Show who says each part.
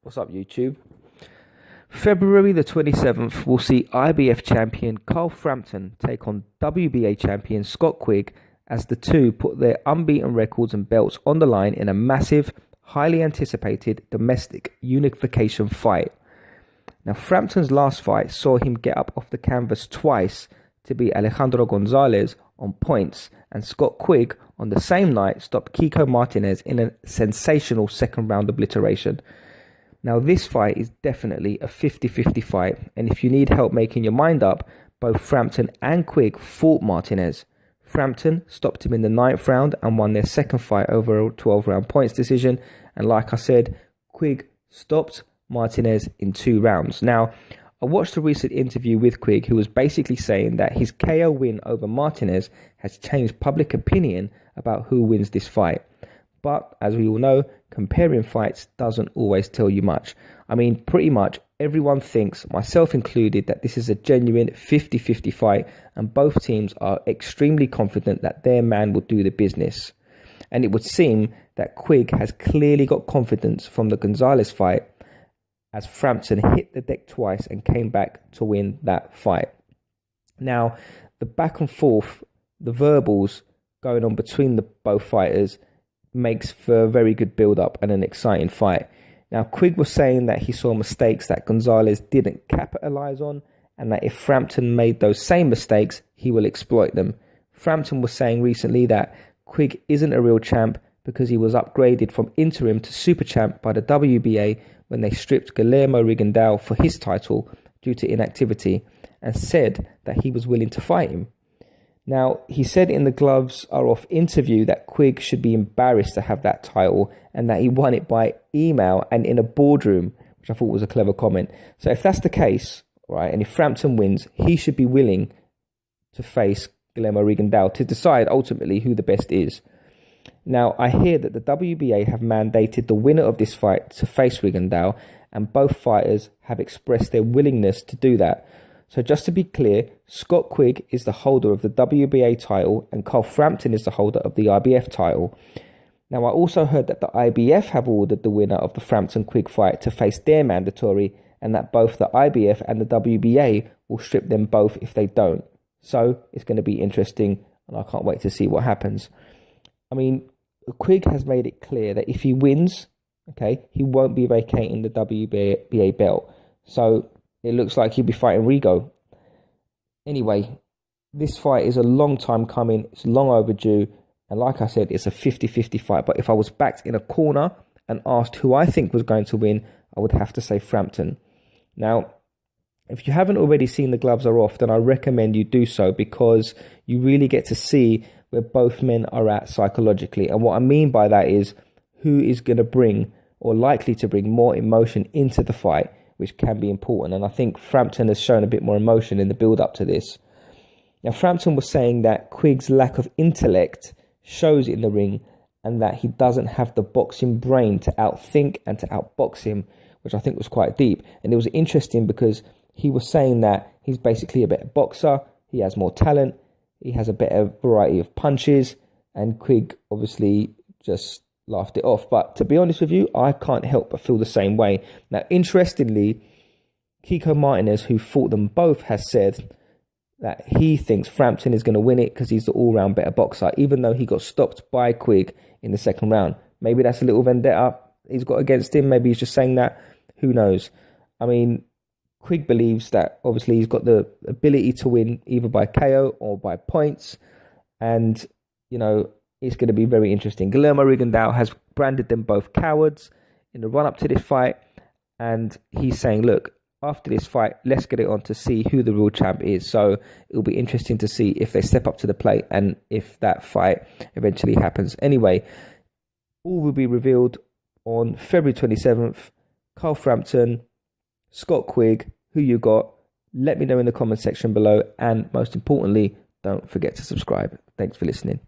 Speaker 1: What's up, YouTube? February the 27th will see IBF champion Carl Frampton take on WBA champion Scott Quigg as the two put their unbeaten records and belts on the line in a massive, highly anticipated domestic unification fight. Now, Frampton's last fight saw him get up off the canvas twice to beat Alejandro Gonzalez on points, and Scott Quigg on the same night stopped Kiko Martinez in a sensational second round obliteration. Now, this fight is definitely a 50-50 fight, and if you need help making your mind up, both Frampton and Quigg fought Martinez. Frampton stopped him in the 9th round and won their second fight over a 12-round points decision, and like I said, Quigg stopped Martinez in 2 rounds. Now, I watched a recent interview with Quigg, who was basically saying that his KO win over Martinez has changed public opinion about who wins this fight. But as we all know, comparing fights doesn't always tell you much. I mean, pretty much everyone thinks, myself included, that this is a genuine 50-50 fight, and both teams are extremely confident that their man will do the business. And it would seem that Quigg has clearly got confidence from the Gonzalez fight, as Frampton hit the deck twice and came back to win that fight. Now, the back and forth, the verbals going on between the both fighters makes for a very good build-up and an exciting fight. Now, Quigg was saying that he saw mistakes that Gonzalez didn't capitalize on, and that if Frampton made those same mistakes, he will exploit them. Frampton was saying recently that Quigg isn't a real champ because he was upgraded from interim to super champ by the WBA when they stripped Guillermo Rigondeaux for his title due to inactivity, and said that he was willing to fight him. Now, he said in the Gloves Are Off interview that Quigg should be embarrassed to have that title and that he won it by email and in a boardroom, which I thought was a clever comment. So if that's the case, right, and if Frampton wins, he should be willing to face Guillermo Rigondeaux to decide ultimately who the best is. Now, I hear that the WBA have mandated the winner of this fight to face Rigondeaux, and both fighters have expressed their willingness to do that. So just to be clear, Scott Quigg is the holder of the WBA title and Carl Frampton is the holder of the IBF title. Now, I also heard that the IBF have ordered the winner of the Frampton-Quigg fight to face their mandatory, and that both the IBF and the WBA will strip them both if they don't. So it's going to be interesting, and I can't wait to see what happens. I mean, Quigg has made it clear that if he wins, okay, he won't be vacating the WBA belt. So it looks like he'll be fighting Rigo. Anyway, this fight is a long time coming. It's long overdue. And like I said, it's a 50-50 fight. But if I was backed in a corner and asked who I think was going to win, I would have to say Frampton. Now, if you haven't already seen The Gloves Are Off, then I recommend you do so, because you really get to see where both men are at psychologically. And what I mean by that is who is going to bring, or likely to bring, more emotion into the fight, which can be important. And I think Frampton has shown a bit more emotion in the build-up to this. Now, Frampton was saying that Quigg's lack of intellect shows in the ring, and that he doesn't have the boxing brain to outthink and to outbox him, which I think was quite deep. And it was interesting because he was saying that he's basically a better boxer, he has more talent, he has a better variety of punches, and Quigg obviously just laughed it off. But to be honest with you, I can't help but feel the same way. Now, interestingly, Kiko Martinez, who fought them both, has said that he thinks Frampton is going to win it because he's the all-round better boxer, even though he got stopped by Quigg in the second round. Maybe that's a little vendetta he's got against him. Maybe he's just saying that. Who knows? I mean, Quigg believes that obviously he's got the ability to win either by KO or by points. And, you know, it's going to be very interesting. Guillermo Rigondeaux has branded them both cowards in the run-up to this fight. And he's saying, look, after this fight, let's get it on to see who the real champ is. So it'll be interesting to see if they step up to the plate and if that fight eventually happens. Anyway, all will be revealed on February 27th. Carl Frampton, Scott Quigg, who you got? Let me know in the comment section below. And most importantly, don't forget to subscribe. Thanks for listening.